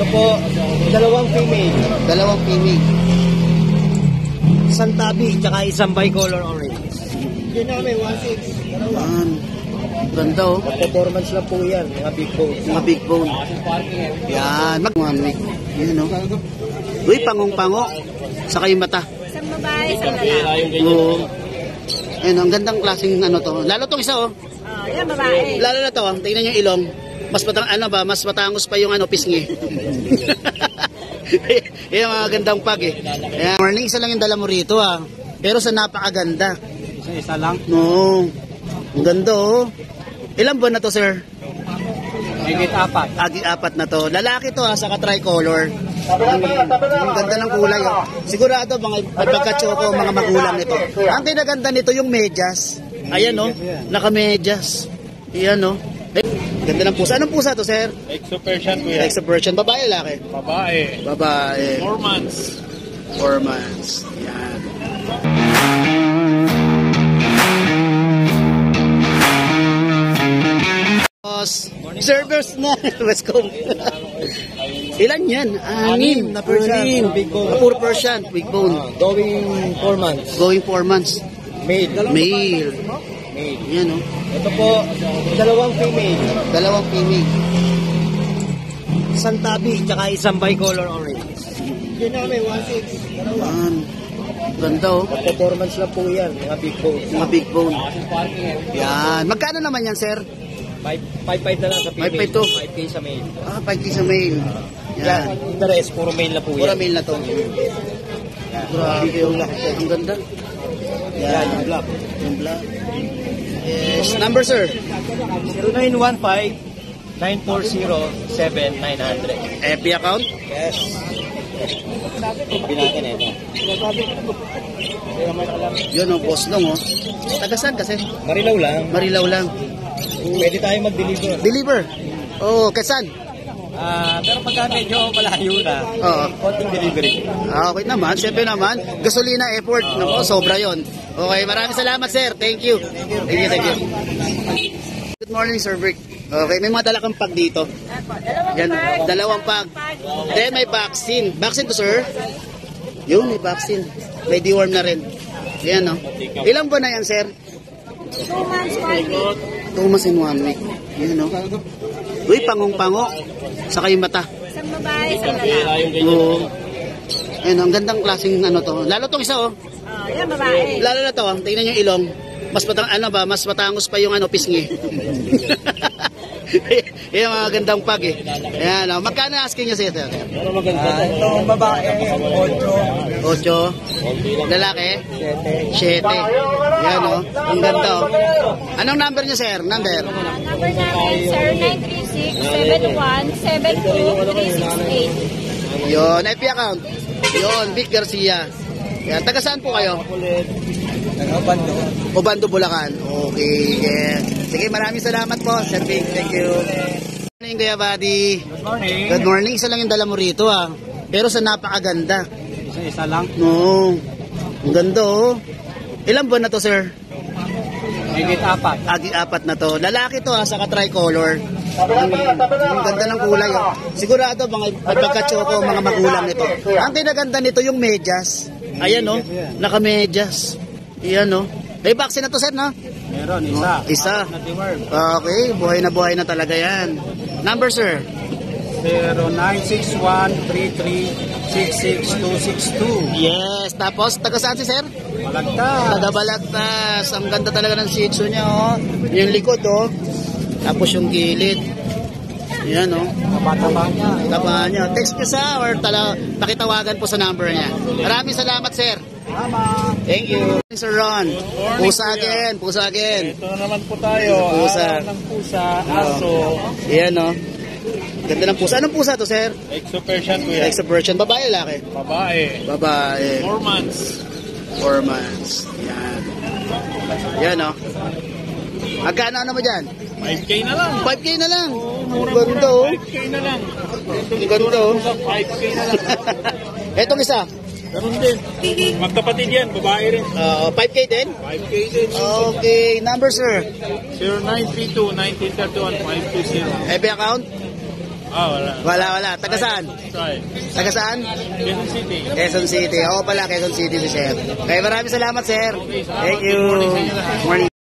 Ito po, dalawang female. Dalawang female. Isang tabi, tsaka isang bicolor orange. Yun namin, 1.6. Yan. Ganda oh. Performance lang po yan, mga big bone. Mga big bone. Yan. One week. Yan oh. Uy, pangong-pango. Saka yung mata. Isang babae, isang lalaki. Oo. Ayun, ang gandang klaseng ano to. Lalo tong isa oh. Oh, yan babae. Lalo na to, tingnan yung ilong. Mas mas matangos pa yung pisngi. Yan mga gandang pag eh. Ayan, morning, isa lang yung dala mo rito ah. Pero sa napakaganda. Isa lang. No. Ang ganda oh. Ilang buwan na to, sir? Higit 4. Apat na to. Lalaki to ha, saka tricolor. Ang ganda ng kulay oh. Sigurado pagka-choco mga magulang nito. Ang kinaganda nito yung medyas. Ayan oh, naka-medyas. Ayan oh. Ganda ng pusa. Anong pusa to, sir? Exo Persian ko yan. Exo Persian. Babae, lalaki? Babae. Babae. 4 months. 4 months. Yan. Servers na. West Coast. Ilan yan? Anim na Persian. Big bone. Puro Persian. Big bone. Going 4 months. Going 4 months. Male. Male. Male. Yan o. Ito po, dalawang female. Dalawang female. Isang tabi, tsaka isang bicolor orange. Yun namin, 1.6. Yan. Ganda o. Performance lang po yan, mga big bone. Mga big bone. Yan. Magkano naman yan, sir? 5.5 na lang sa female. 5.5 to. 5K sa male. 5K sa male. Yan. Yan. The rest, puro male na po Pura yan. male na to. Grabe yung ang ganda. Yan, yung black. Yung black. Yes. Number, sir? 0915-940-7900. FB account? Yes. Binatin ito. Yun o, boss long o. Tagasan kasi? Marilaw lang. Marilaw lang. Pwede tayo mag-deliver. Deliver? Oo, kasan? Pero pagka medyo malayo na, Oo. konting delivery. Okay naman, syempre naman. Gasolina effort, no? Sobra yon. Okay, maraming salamat, sir. Thank you. Thank you. Good morning, Sir Brick. Okay, may mga dala kang pag dito. Yan, dalawang pag. Then may vaccine. Vaccine to, sir? Yun, may vaccine. May deworm na rin. Yan, no? Ilang buwan na yan, sir? 2 months, 1 week. 2 months in 1 week. Yan, no? Uy, pangong-pango. Saka yung mata. Isang babae, isang lalaki. Oo. Ayun, ang gandang klaseng ano to. Lalo tong isa, oh. Oh, yan babae. Lalo na to, tingnan yung ilong. Mas mas matangos pa yung pisngi. Yan mga gandang pag eh. Ayan, oh. Magkano asking niya sir? Pero maganda. Itong babae, 8. 8. Lalaki? 7. Yan, oh. Ang ganda, oh. Anong number niya, sir? Number? Number namin, sir, 936-71-72368. Yun, FB account. Yun, Vic Garcia. Yan, taga saan po kayo? Obando. Obando, Bulacan. Okay. Yeah. Sige, maraming salamat po, Sir Vic. Thank you. Good morning, Kuya Buddy. Good morning. Good morning. Isa lang yung dala mo rito, ah. Pero sa napakaganda. Isa lang. No. Ang ganda, oh. Ilang buwan na to, sir? Higit 4. Apat na to. Lalaki to, ha, saka tricolor. Ang ganda ng kulay, oh. Sigurado pagka-choco mga magulang nito. Ang kinaganda nito yung medyas. Ayan, oh. Naka-medyas. Ayan, oh. May vaccine na to, sir, no? Meron, isa. Isa. Okay, buhay na talaga yan. Number, sir? 0961-33-66262. Yes. Tapos, taga saan si sir? Balagtas. Taga Balagtas. Ang ganda talaga ng shih tzu niya, oh. Yung likod, oh. Tapos yung gilid. Yan, oh. Taba niya. Taba niya. Text niya sa or pakitawagan po sa number niya. Maraming salamat, sir. Tama. Thank you. Sir Ron. Pusa again. Ito na naman po tayo. Pusa. Araw ng pusa, aso. Yan, oh. Ganda ng pusa. Anong pusa to, sir? Exo Persian ko yan. Exo Persian. Babae, lalaki? Babae. Babae. 4 months. 4 months. Yan. Yan, oh. Magkano ano mo dyan? 5K na lang. 5K na lang. Murang-mura. Ganda, oh. 5K na lang. Ang ganda, oh. 5K na lang. Etong isa. Ganun din. Magkapatid yan. Babae rin. 5K din? 5K din. Okay. Number, sir? 0932-1931-520. FB account? Wala. Wala. Taga saan? Try. Taga saan? Quezon City. Quezon City. Ako pala, Quezon City si Sir. Okay, maraming salamat, Sir. Thank you. Good morning sa inyo lahat. Morning.